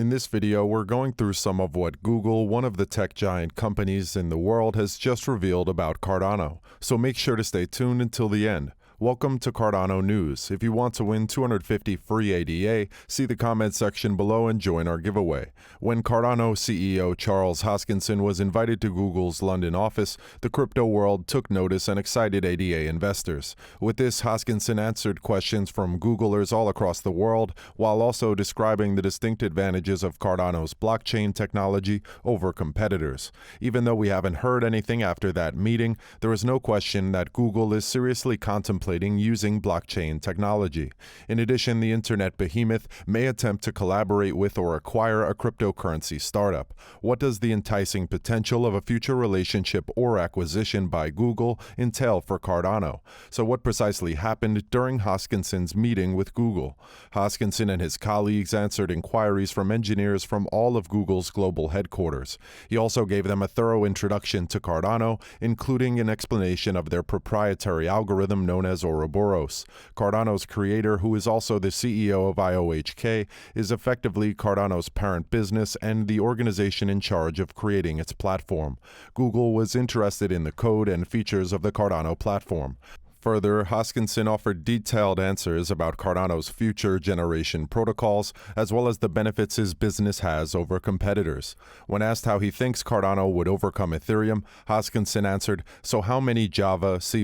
In this video, we're going through some of what Google, one of the tech giant companies in the world, has just revealed about Cardano, so make sure to stay tuned until the end. Welcome to Cardano News. If you want to win 250 free ADA, see the comment section below and join our giveaway. When Cardano CEO Charles Hoskinson was invited to Google's London office, the crypto world took notice and excited ADA investors. With this, Hoskinson answered questions from Googlers all across the world, while also describing the distinct advantages of Cardano's blockchain technology over competitors. Even though we haven't heard anything after that meeting, there is no question that Google is seriously contemplating using blockchain technology. In addition, the internet behemoth may attempt to collaborate with or acquire a cryptocurrency startup. What does the enticing potential of a future relationship or acquisition by Google entail for Cardano? So what precisely happened during Hoskinson's meeting with Google? Hoskinson and his colleagues answered inquiries from engineers from all of Google's global headquarters. He also gave them a thorough introduction to Cardano, including an explanation of their proprietary algorithm known as Ouroboros. Cardano's creator, who is also the CEO of IOHK, is effectively Cardano's parent business and the organization in charge of creating its platform. Google was interested in the code and features of the Cardano platform. Further, Hoskinson offered detailed answers about Cardano's future generation protocols, as well as the benefits his business has over competitors. When asked how he thinks Cardano would overcome Ethereum, Hoskinson answered, "So how many Java, C++,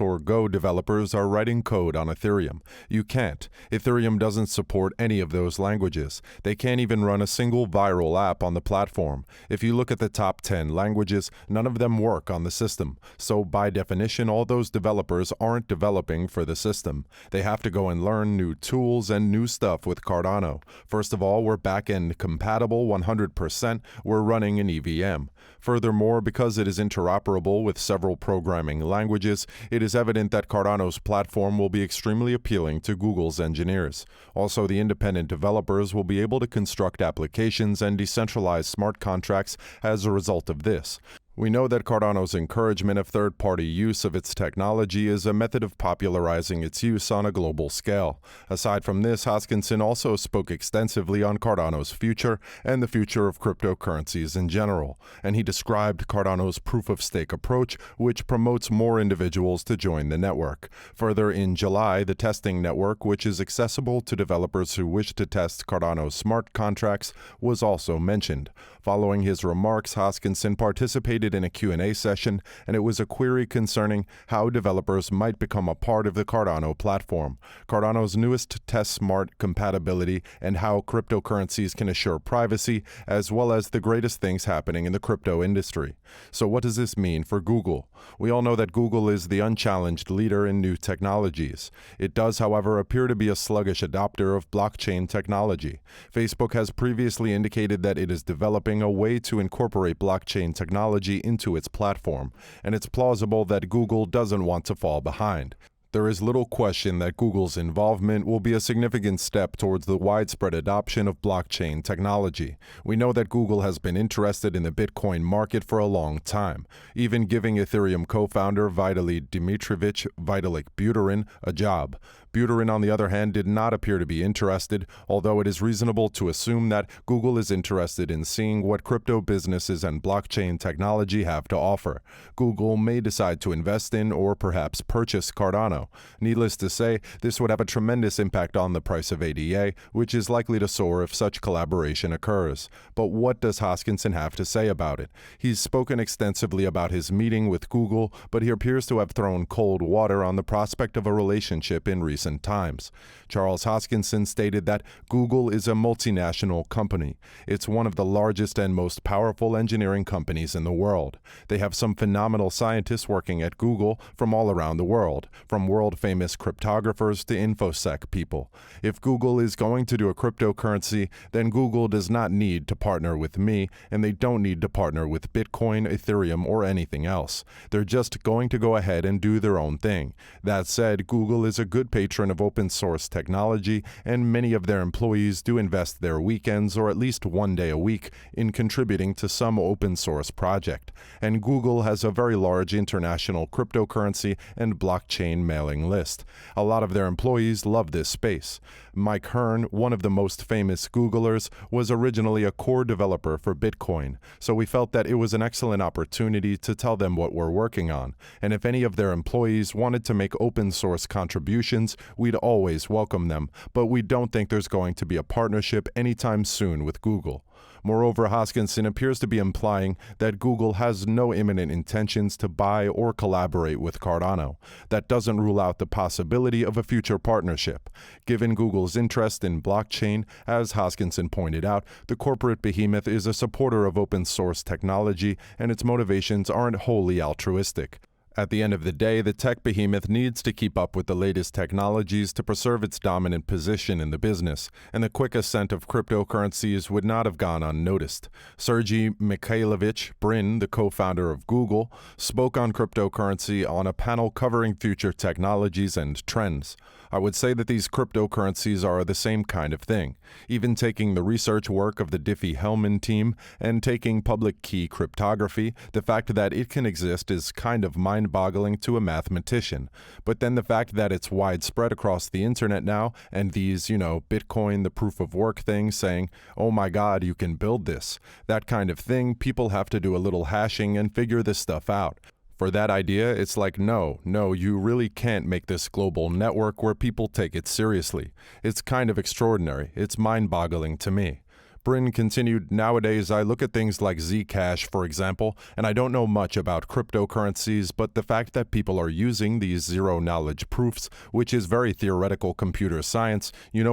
or Go developers are writing code on Ethereum? You can't. Ethereum doesn't support any of those languages. They can't even run a single viral app on the platform. If you look at the top 10 languages, none of them work on the system. So by definition, all those developers aren't developing for the system. They have to go and learn new tools and new stuff with Cardano. First of all, we're back-end compatible 100%. We're running an EVM. Furthermore, because it is interoperable with several programming languages, it is evident that Cardano's platform will be extremely appealing to Google's engineers. Also, the independent developers will be able to construct applications and decentralized smart contracts as a result of this. We know that Cardano's encouragement of third-party use of its technology is a method of popularizing its use on a global scale. Aside from this, Hoskinson also spoke extensively on Cardano's future and the future of cryptocurrencies in general, and he described Cardano's proof-of-stake approach, which promotes more individuals to join the network. Further, in July, the testing network, which is accessible to developers who wish to test Cardano's smart contracts, was also mentioned. Following his remarks, Hoskinson participated in a Q&A session, and it was a query concerning how developers might become a part of the Cardano platform, Cardano's newest test smart compatibility, and how cryptocurrencies can assure privacy, as well as the greatest things happening in the crypto industry. So what does this mean for Google? We all know that Google is the unchallenged leader in new technologies. It does, however, appear to be a sluggish adopter of blockchain technology. Facebook has previously indicated that it is developing a way to incorporate blockchain technology into its platform, and it's plausible that Google doesn't want to fall behind. There is little question that Google's involvement will be a significant step towards the widespread adoption of blockchain technology. We know that Google has been interested in the Bitcoin market for a long time, even giving Ethereum co-founder Vitaly Dmitrievich Vitalik Buterin a job. Buterin, on the other hand, did not appear to be interested, although it is reasonable to assume that Google is interested in seeing what crypto businesses and blockchain technology have to offer. Google may decide to invest in or perhaps purchase Cardano. Needless to say, this would have a tremendous impact on the price of ADA, which is likely to soar if such collaboration occurs. But what does Hoskinson have to say about it? He's spoken extensively about his meeting with Google, but he appears to have thrown cold water on the prospect of a relationship in recent times. Charles Hoskinson stated that Google is a multinational company. It's one of the largest and most powerful engineering companies in the world. They have some phenomenal scientists working at Google from all around the world, from world-famous cryptographers to InfoSec people. If Google is going to do a cryptocurrency, then Google does not need to partner with me, and they don't need to partner with Bitcoin, Ethereum, or anything else. They're just going to go ahead and do their own thing. That said, Google is a good patriot patron of open source technology, and many of their employees do invest their weekends or at least one day a week in contributing to some open source project. And Google has a very large international cryptocurrency and blockchain mailing list. A lot of their employees love this space. Mike Hearn, one of the most famous Googlers, was originally a core developer for Bitcoin, so we felt that it was an excellent opportunity to tell them what we're working on. And if any of their employees wanted to make open source contributions, we'd always welcome them, but we don't think there's going to be a partnership anytime soon with Google. Moreover, Hoskinson appears to be implying that Google has no imminent intentions to buy or collaborate with Cardano. That doesn't rule out the possibility of a future partnership. Given Google's interest in blockchain, as Hoskinson pointed out, the corporate behemoth is a supporter of open source technology, and its motivations aren't wholly altruistic. At the end of the day, the tech behemoth needs to keep up with the latest technologies to preserve its dominant position in the business, and the quick ascent of cryptocurrencies would not have gone unnoticed. Sergey Mikhailovich Brin, the co-founder of Google, spoke on cryptocurrency on a panel covering future technologies and trends. I would say that these cryptocurrencies are the same kind of thing. Even taking the research work of the Diffie-Hellman team and taking public key cryptography, the fact that it can exist is kind of mind-boggling to a mathematician. But then the fact that it's widespread across the internet now, and these, Bitcoin, the proof of work thing, saying, oh my God, you can build this. That kind of thing, people have to do a little hashing and figure this stuff out. For that idea, it's like, no, you really can't make this global network where people take it seriously. It's kind of extraordinary. It's mind-boggling to me. Brin continued, nowadays I look at things like Zcash, for example, and I don't know much about cryptocurrencies, but the fact that people are using these zero-knowledge proofs, which is very theoretical computer science,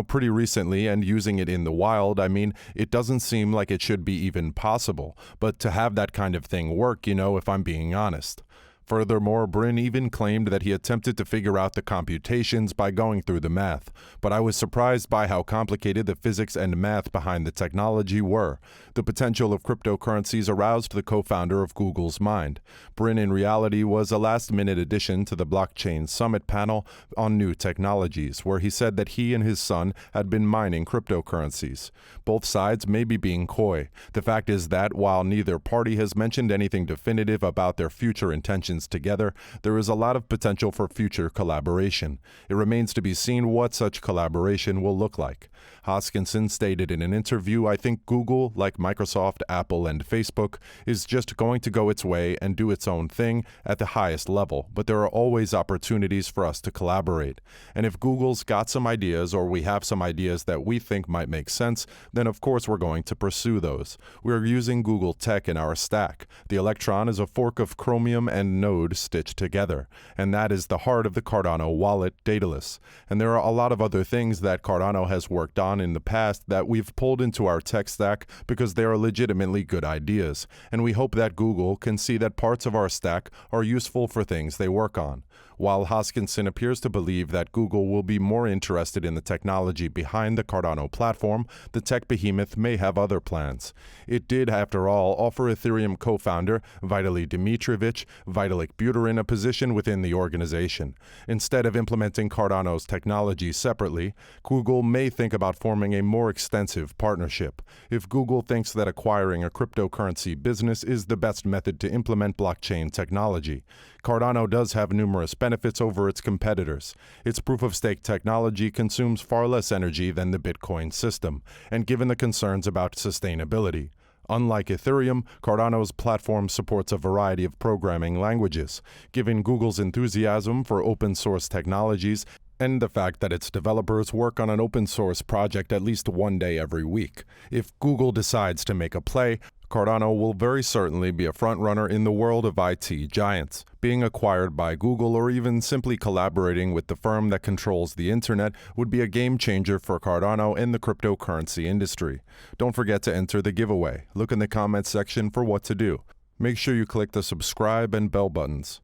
pretty recently, and using it in the wild, it doesn't seem like it should be even possible. But to have that kind of thing work, if I'm being honest. Furthermore, Brin even claimed that he attempted to figure out the computations by going through the math, but I was surprised by how complicated the physics and math behind the technology were. The potential of cryptocurrencies aroused the co-founder of Google's mind. Brin, in reality, was a last-minute addition to the Blockchain Summit panel on new technologies, where he said that he and his son had been mining cryptocurrencies. Both sides may be being coy. The fact is that, while neither party has mentioned anything definitive about their future intentions together, there is a lot of potential for future collaboration. It remains to be seen what such collaboration will look like. Hoskinson stated in an interview, I think Google, like Microsoft, Apple, and Facebook, is just going to go its way and do its own thing at the highest level, but there are always opportunities for us to collaborate. And if Google's got some ideas, or we have some ideas that we think might make sense, then of course we're going to pursue those. We're using Google Tech in our stack. The Electron is a fork of Chromium and Node stitched together, and that is the heart of the Cardano wallet, Daedalus. And there are a lot of other things that Cardano has worked on in the past that we've pulled into our tech stack because they are legitimately good ideas, and we hope that Google can see that parts of our stack are useful for things they work on. While Hoskinson appears to believe that Google will be more interested in the technology behind the Cardano platform, the tech behemoth may have other plans. It did, after all, offer Ethereum co-founder Vitaly Dmitrievich Vitalik Buterin a position within the organization. Instead of implementing Cardano's technology separately, Google may think about forming a more extensive partnership. If Google thinks that acquiring a cryptocurrency business is the best method to implement blockchain technology, Cardano does have numerous benefits over its competitors. Its proof-of-stake technology consumes far less energy than the Bitcoin system, and given the concerns about sustainability. Unlike Ethereum, Cardano's platform supports a variety of programming languages. Given Google's enthusiasm for open-source technologies and the fact that its developers work on an open-source project at least one day every week, if Google decides to make a play, Cardano will very certainly be a frontrunner in the world of IT giants. Being acquired by Google or even simply collaborating with the firm that controls the internet would be a game changer for Cardano and the cryptocurrency industry. Don't forget to enter the giveaway. Look in the comments section for what to do. Make sure you click the subscribe and bell buttons.